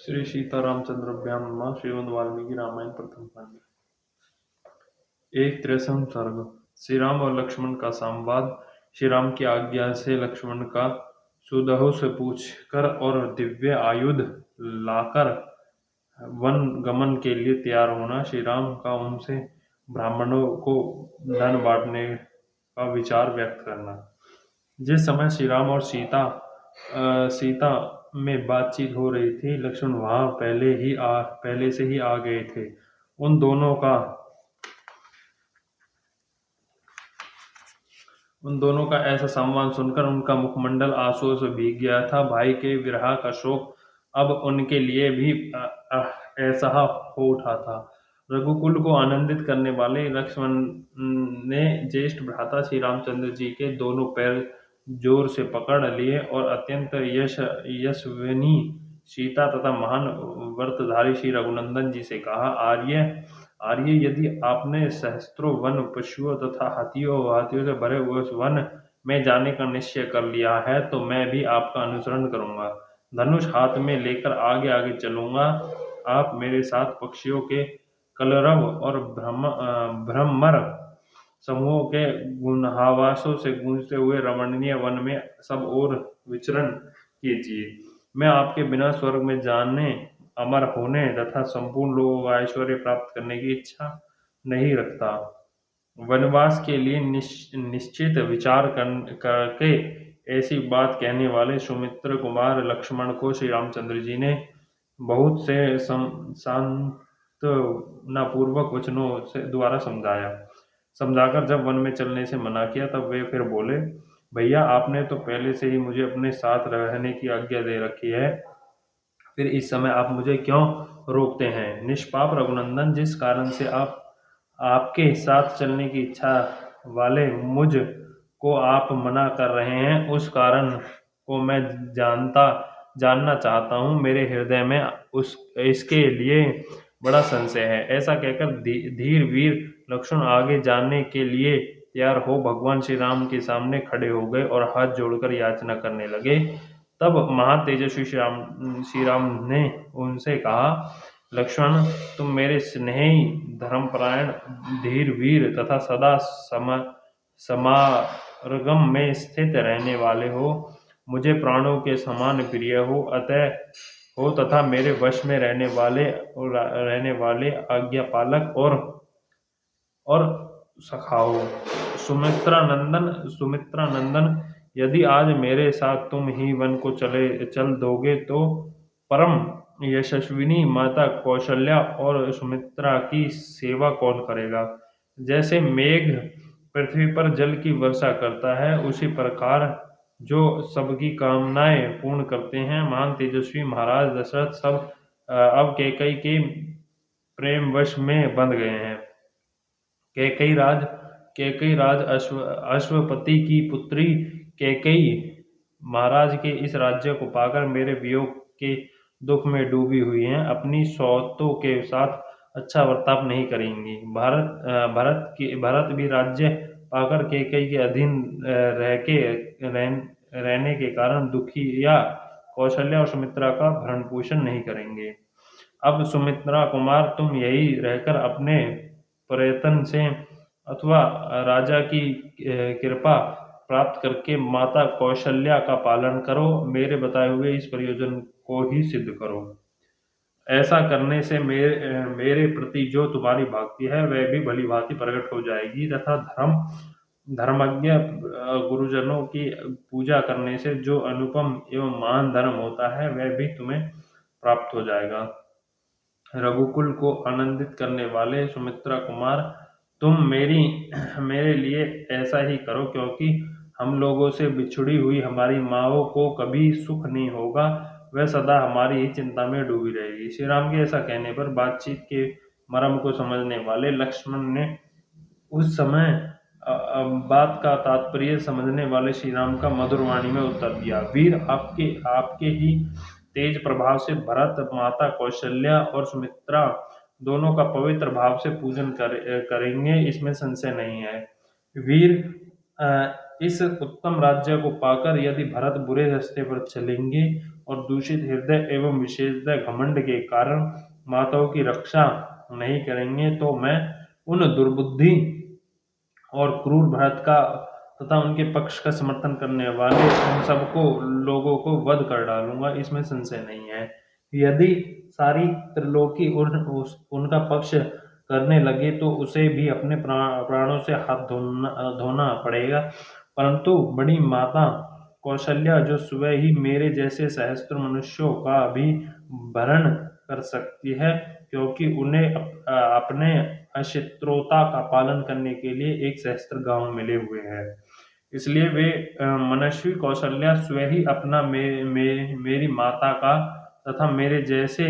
श्री सीतारामचंद्राभ्याम नमः। श्रीमद् वाल्मीकि रामायण प्रथम खंड। एक 63 सर्ग। श्री राम और लक्ष्मण का संवाद। श्री राम की आज्ञा से लक्ष्मण का सुदहु से पूछकर और दिव्य आयुध लाकर वन गमन के लिए तैयार होना। श्री राम का उनसे ब्राह्मणों को धन बांटने का विचार व्यक्त करना। जिस समय श्री राम और सीता में बातचीत हो रही थी, लक्ष्मण वहां पहले से ही आ गए थे। उन दोनों का ऐसा संवाद सुनकर उनका मुखमंडल आंसुओं से भीग गया था। भाई के विरह का शोक अब उनके लिए भी ऐसा हो उठा था। रघुकुल को आनंदित करने वाले लक्ष्मण ने ज्येष्ठ भ्राता श्री रामचंद्र जी के दोनों पैर जोर से पकड़ लिए और अत्यंत यशस्विनी सीता तथा महान व्रतधारी श्री रघुनंदन जी से कहा, आर्य, यदि आपने सहस्त्रों वन पशुओं तथा हाथियों से भरे हुए उस वन में जाने का निश्चय कर लिया है, तो मैं भी आपका अनुसरण करूंगा। धनुष हाथ में लेकर आगे आगे चलूंगा। आप मेरे साथ पक्षियों के कलरव और भ्रमर समूहों के गुणहावासों से गूंजते हुए रमणीय वन में सब ओर विचरण कीजिए। मैं आपके बिना स्वर्ग में जाने, अमर होने तथा संपूर्ण लोगों का ऐश्वर्य प्राप्त करने की इच्छा नहीं रखता। वनवास के लिए निश्चित विचार करके ऐसी बात कहने वाले सुमित्र कुमार लक्ष्मण को श्री रामचंद्र जी ने बहुत से सांत्वनापूर्वक वचनों से द्वारा समझाकर जब वन में चलने से मना किया, तब वे फिर बोले, भैया, आपने तो पहले से ही मुझे अपने साथ रहने की आज्ञा दे रखी है, फिर इस समय आप मुझे क्यों रोकते हैं? निष्पाप रघुनंदन, जिस कारण से आपके साथ चलने की इच्छा वाले मुझ को आप मना कर रहे हैं, उस कारण को मैं जानना चाहता हूँ। मेरे हृदय में इसके लिए बड़ा संशय है। ऐसा कहकर धीर वीर लक्ष्मण आगे जाने के लिए तैयार हो भगवान श्री राम के सामने खड़े हो गए और हाथ जोड़कर याचना करने लगे। तब महातेजस्वी श्री राम ने उनसे कहा, लक्ष्मण, तुम मेरे स्नेही, धर्मपरायण, धीर वीर तथा सदा समागम में स्थित रहने वाले हो, मुझे प्राणों के समान प्रिय हो तथा मेरे वश में रहने वाले आज्ञापालक और सखा हो। सुमित्रा नंदन, यदि आज मेरे साथ तुम ही वन को चल दोगे, तो परम यशस्विनी माता कौशल्या और सुमित्रा की सेवा कौन करेगा? जैसे मेघ पृथ्वी पर जल की वर्षा करता है, उसी प्रकार जो सबकी कामनाएं पूर्ण करते हैं, महान तेजस्वी महाराज दशरथ सब अब कैकेयी के प्रेमवश में बंध गए हैं। कैकेयी राज अश्वपति की पुत्री कैकेयी महाराज के इस राज्य को पाकर मेरे वियोग के दुख में डूबी हुई हैं। अपनी सौतों के साथ अच्छा बर्ताव नहीं करेंगी। भरत भी राज्य पाकर कैकेयी के अधीन रहने के कारण दुखी, या कौशल्या और सुमित्रा का भरण पोषण नहीं करेंगे। अब सुमित्रा कुमार, तुम यही रहकर अपने प्रयत्न से अथवा राजा की कृपा प्राप्त करके माता कौशल्या का पालन करो। मेरे बताए हुए इस प्रयोजन को ही सिद्ध करो। ऐसा करने से मेरे प्रति जो तुम्हारी भक्ति है, वह भी भली भांति प्रकट हो जाएगी तथा धर्मज्ञ गुरुजनों की पूजा करने से जो अनुपम एवं महान धर्म होता है, वह भी तुम्हें प्राप्त हो जाएगा। रघुकुल को आनंदित करने वाले सुमित्रा कुमार, तुम मेरे लिए ऐसा ही करो, क्योंकि हम लोगों से बिछुड़ी हुई हमारी माँओं को कभी सुख नहीं होगा, वह सदा हमारी ही चिंता में डूबी रहेगी। श्री राम के ऐसा कहने पर बातचीत के मर्म को समझने वाले लक्ष्मण ने उस समय बात का तात्पर्य समझने वाले श्री राम का मधुर वाणी में उत्तर दिया, वीर, आपके ही तेज प्रभाव से भरत, माता कौशल्या और सुमित्रा दोनों का पवित्र भाव से पूजन करेंगे, इसमें संशय नहीं है। वीर, इस उत्तम राज्य को पाकर यदि भरत बुरे रास्ते पर चलेंगे और दूषित हृदय एवं विशेषतः घमंड के कारण माताओं की रक्षा नहीं करेंगे तो मैं उन दुर्बुद्धि और क्रूर भरत का तथा उनके पक्ष का समर्थन करने वाले उन सबको लोगों को वध कर डालूंगा, इसमें संशय नहीं है। यदि सारी त्रिलोकी उनका पक्ष करने लगे तो उसे भी अपने प्राणों से हाथ धोना पड़ेगा, परंतु बड़ी माता कौशल्या जो स्वयं ही मेरे जैसे सहस्त्र मनुष्यों का भी भरण कर सकती है, क्योंकि उन्हें अपने अशित्रोता का पालन करने के लिए एक सहस्त्र गांव मिले हुए हैं, इसलिए वे मनस्वी कौशल्या स्वयं ही अपना मेरी माता का तथा मेरे जैसे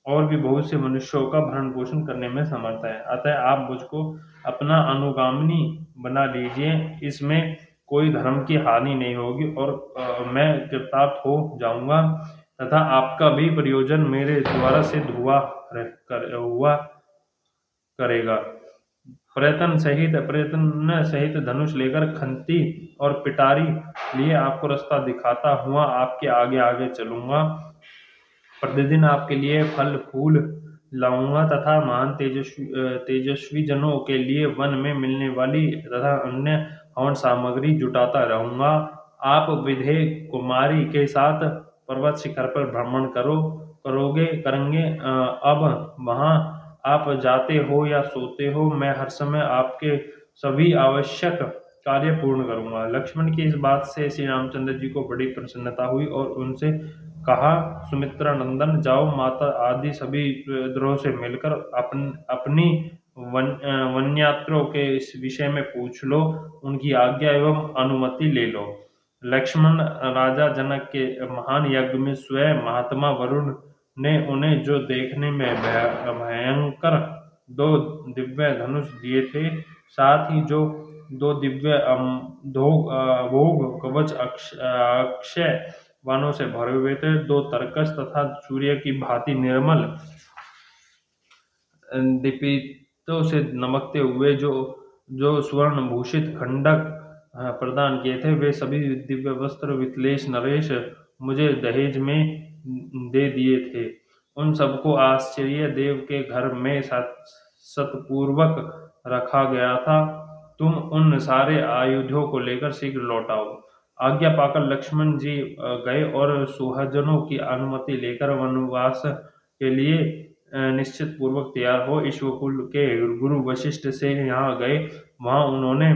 और भी बहुत से मनुष्यों का भरण पोषण करने में समर्थ है। अतः आप मुझको अपना अनुगामिनी बना लीजिए, इसमें कोई धर्म की हानि नहीं होगी और मैं कृतार्थ हो जाऊंगा तथा आपका भी प्रयोजन मेरे द्वारा सिद्ध हुआ करेगा। प्रयत्न सहित धनुष लेकर खंती और पिटारी लिए आपको रास्ता दिखाता हुआ आपके आगे आगे चलूंगा। प्रतिदिन आपके लिए फल फूल लाऊंगा तथा महान तेजस्वी जनों के लिए वन में मिलने वाली तथा अन्य हवन सामग्री जुटाता रहूंगा। आप विधे कुमारी के साथ पर्वत शिखर पर भ्रमण करेंगे। अब वहां आप जाते हो या सोते हो, मैं हर समय आपके सभी आवश्यक कार्य पूर्ण करूंगा। लक्ष्मण की इस बात से श्री रामचंद्र जी को बड़ी प्रसन्नता हुई और उनसे कहा, सुमित्रा नंदन, जाओ माता आदि सभी विद्रोह से मिलकर अपनी वन्यात्रों के इस विषय में पूछ लो, उनकी आज्ञा एवं अनुमति ले लो। लक्ष्मण राजा जनक के महान यज्ञ में स्वयं महात्मा वरुण ने उन्हें जो देखने में भयंकर दो दिव्य धनुष दिए थे, साथ ही जो दो दिव्य भोग कवच अक्षय वानों से भरे हुए थे, दो तरकस तथा सूर्य की भांति निर्मल दीपितों से नमकते हुए जो जो स्वर्ण भूषित खंडक प्रदान किए थे, वे सभी दिव्य वस्त्र वितलेश नरेश मुझे दहेज में दे दिए थे। उन सबको आश्चर्य देव के घर में सतपूर्वक रखा गया था। तुम उन सारे आयुधों को लेकर शीघ्र लौट आओ। आज्ञा पाकर लक्ष्मण जी गए और सुहजनों की अनुमति लेकर वनवास के लिए निश्चित पूर्वक तैयार हो ईश्वकुल के गुरु वशिष्ठ से यहाँ गए। वहां उन्होंने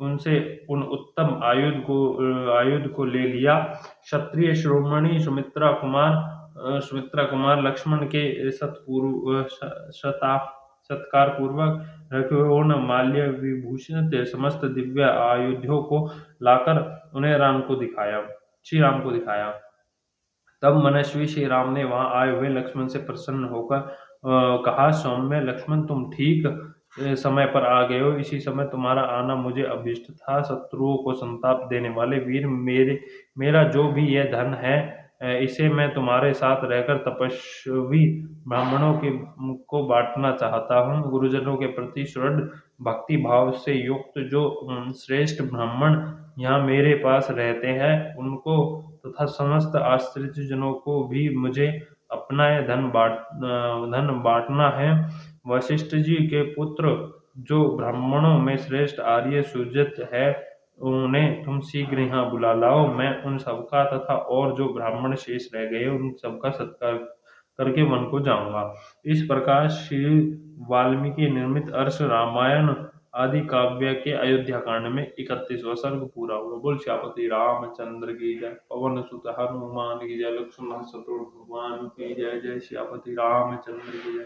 उनसे उन उत्तम आयुध को ले लिया। क्षत्रिय शिरोमणि सुमित्रा कुमार लक्ष्मण के सत्कार पूर्वक रखे हुए उन माल्य विभूषित समस्त दिव्य आयुधों को लाकर उन्हें श्री राम को दिखाया। तब मनस्वी श्री राम ने वहां आए हुए लक्ष्मण से प्रसन्न होकर कहा, सौम्य लक्ष्मण, तुम ठीक समय पर आ गए हो। इसी समय तुम्हारा आना मुझे अभीष्ट था। शत्रुओं को संताप देने वाले वीर, मेरा जो भी यह धन है, इसे मैं तुम्हारे साथ रहकर तपस्वी ब्राह्मणों को बांटना चाहता हूँ। गुरुजनों के प्रति दृढ़ भक्ति भाव से युक्त जो श्रेष्ठ ब्राह्मण यहाँ मेरे पास रहते हैं, उनको तथा समस्त आश्रित जनों को भी मुझे अपना यह धन बांटना है। वशिष्ठ जी के पुत्र जो ब्राह्मणों में श्रेष्ठ आर्य सुजत है, उन्हें तुम शीघ्र यहाँ बुला लाओ। मैं उन सबका तथा और जो ब्राह्मण शेष रह गए उन सबका सत्कार करके वन को जाऊंगा। इस प्रकार श्री वाल्मीकि निर्मित अर्ष रामायण आदि काव्य के अयोध्या कांड में 31वां सर्ग पूरा हुआ। बोल श्यामति रामचंद्र की जय, पवन सुत हनुमान की जय, लक्ष्मण शत्रुघ्न भगवान की जय। जय श्यामति रामचंद्र की जय।